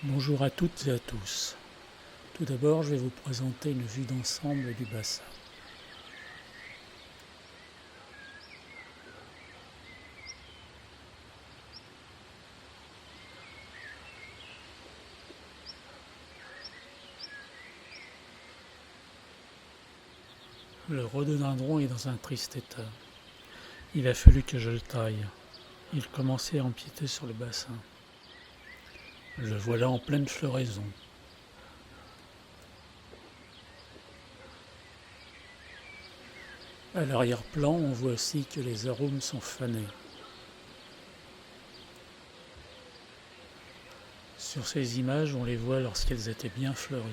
Bonjour à toutes et à tous. Tout d'abord, je vais vous présenter une vue d'ensemble du bassin. Le rhododendron est dans un triste état. Il a fallu que je le taille. Il commençait à empiéter sur le bassin. Le voilà en pleine floraison. À l'arrière-plan, on voit aussi que les arômes sont fanés. Sur ces images, on les voit lorsqu'elles étaient bien fleuries.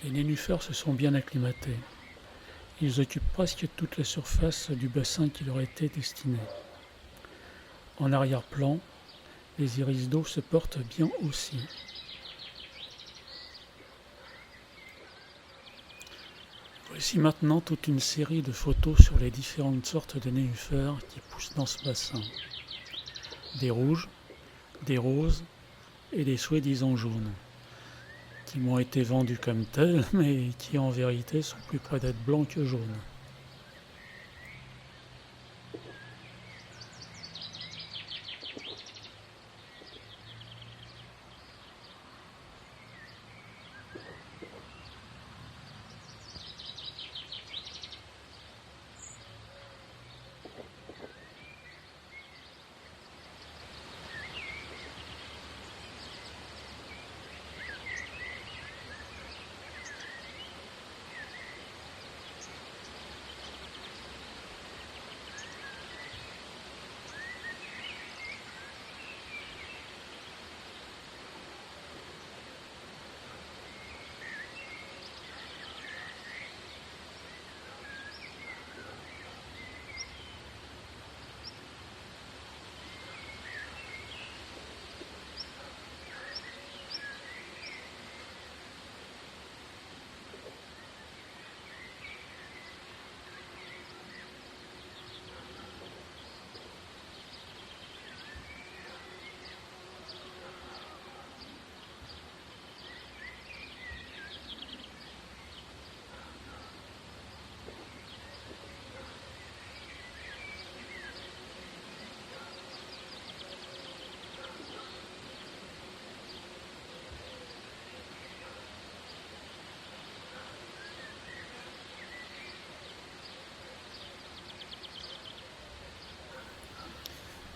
Les nénuphars se sont bien acclimatés. Ils occupent presque toute la surface du bassin qui leur était destiné. En arrière-plan, les iris d'eau se portent bien aussi. Voici maintenant toute une série de photos sur les différentes sortes de nénuphars qui poussent dans ce bassin. Des rouges, des roses et des soi-disant jaunes, qui m'ont été vendus comme tels, mais qui en vérité sont plus près d'être blancs que jaunes.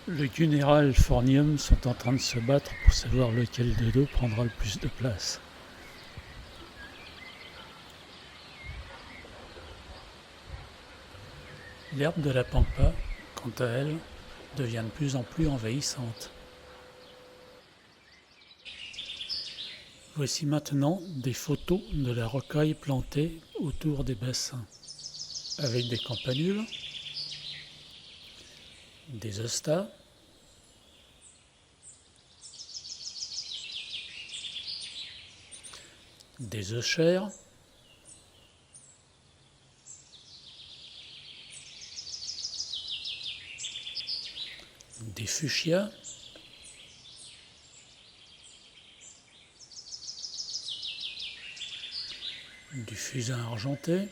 Le Gunnera et le Phornium sont en train de se battre pour savoir lequel des deux prendra le plus de place. L'herbe de la pampa, quant à elle, devient de plus en plus envahissante. Voici maintenant des photos de la rocaille plantée autour des bassins, avec des campanules, des ostas, des euchères, des fuchsias, du fusain argenté,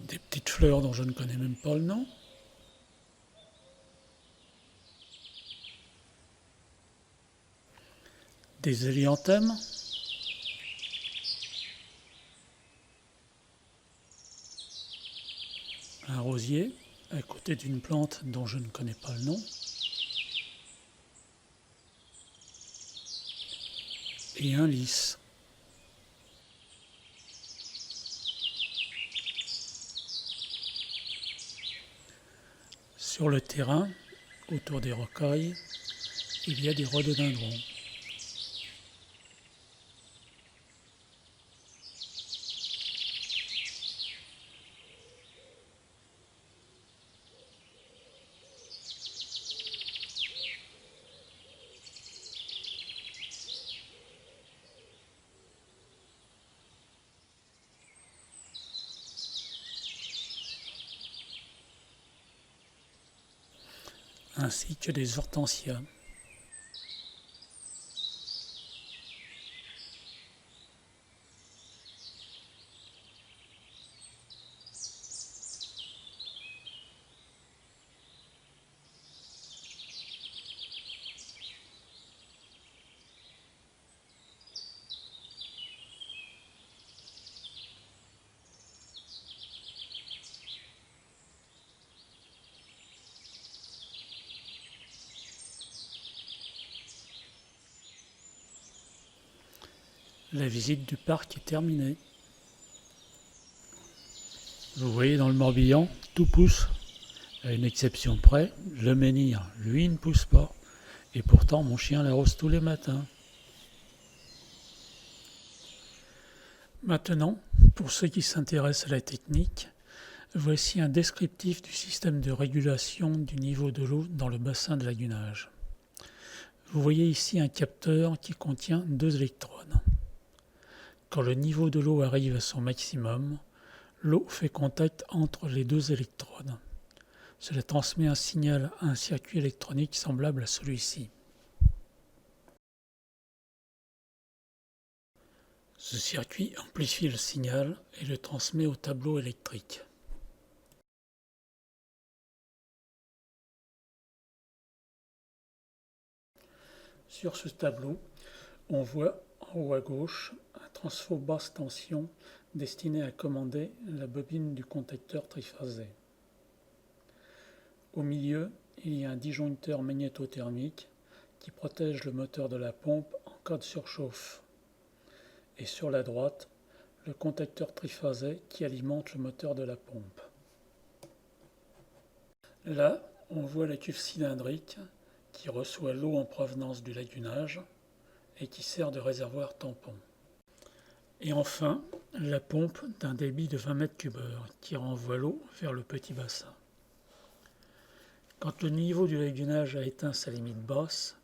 des petites fleurs dont je ne connais même pas le nom, des hélianthèmes, un rosier à côté d'une plante dont je ne connais pas le nom, et un lys. Sur le terrain, autour des rocailles, il y a des rhododendrons. ainsi que des hortensias. La visite du parc est terminée. Vous voyez dans le Morbihan, tout pousse. À une exception près, le menhir, lui, ne pousse pas. Et pourtant, mon chien l'arrose tous les matins. Maintenant, pour ceux qui s'intéressent à la technique, voici un descriptif du système de régulation du niveau de l'eau dans le bassin de lagunage. Vous voyez ici un capteur qui contient 2 électrodes. Quand le niveau de l'eau arrive à son maximum, l'eau fait contact entre les 2 électrodes. Cela transmet un signal à un circuit électronique semblable à celui-ci. Ce circuit amplifie le signal et le transmet au tableau électrique. Sur ce tableau, on voit en haut à gauche un transfo basse tension destiné à commander la bobine du contacteur triphasé. Au milieu, il y a un disjoncteur magnétothermique qui protège le moteur de la pompe en cas de surchauffe. Et sur la droite, le contacteur triphasé qui alimente le moteur de la pompe. Là, on voit la cuve cylindrique qui reçoit l'eau en provenance du lagunage et qui sert de réservoir tampon. Et enfin, la pompe d'un débit de 20 m3 qui renvoie l'eau vers le petit bassin. Quand le niveau du lagunage a atteint sa limite basse,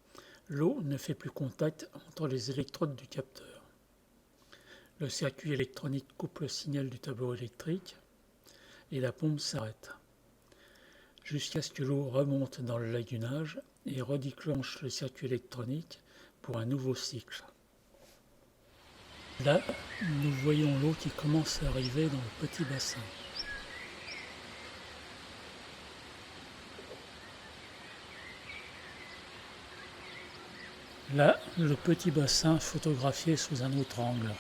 l'eau ne fait plus contact entre les électrodes du capteur. Le circuit électronique coupe le signal du tableau électrique et la pompe s'arrête, jusqu'à ce que l'eau remonte dans le lagunage et redéclenche le circuit électronique pour un nouveau cycle. Là, nous voyons l'eau qui commence à arriver dans le petit bassin. Là, le petit bassin photographié sous un autre angle.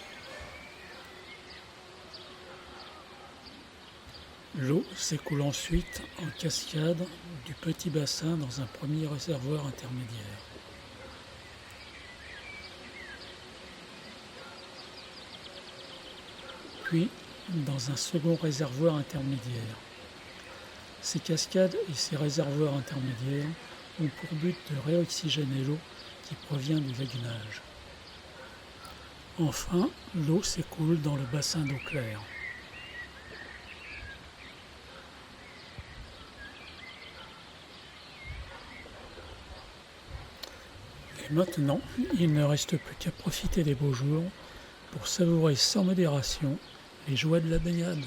L'eau s'écoule ensuite en cascade du petit bassin dans un premier réservoir intermédiaire. Puis dans un second réservoir intermédiaire. Ces cascades et ces réservoirs intermédiaires ont pour but de réoxygéner l'eau qui provient du lagunage. Enfin, l'eau s'écoule dans le bassin d'eau claire. Et maintenant, il ne reste plus qu'à profiter des beaux jours pour savourer sans modération les joies de la baignade.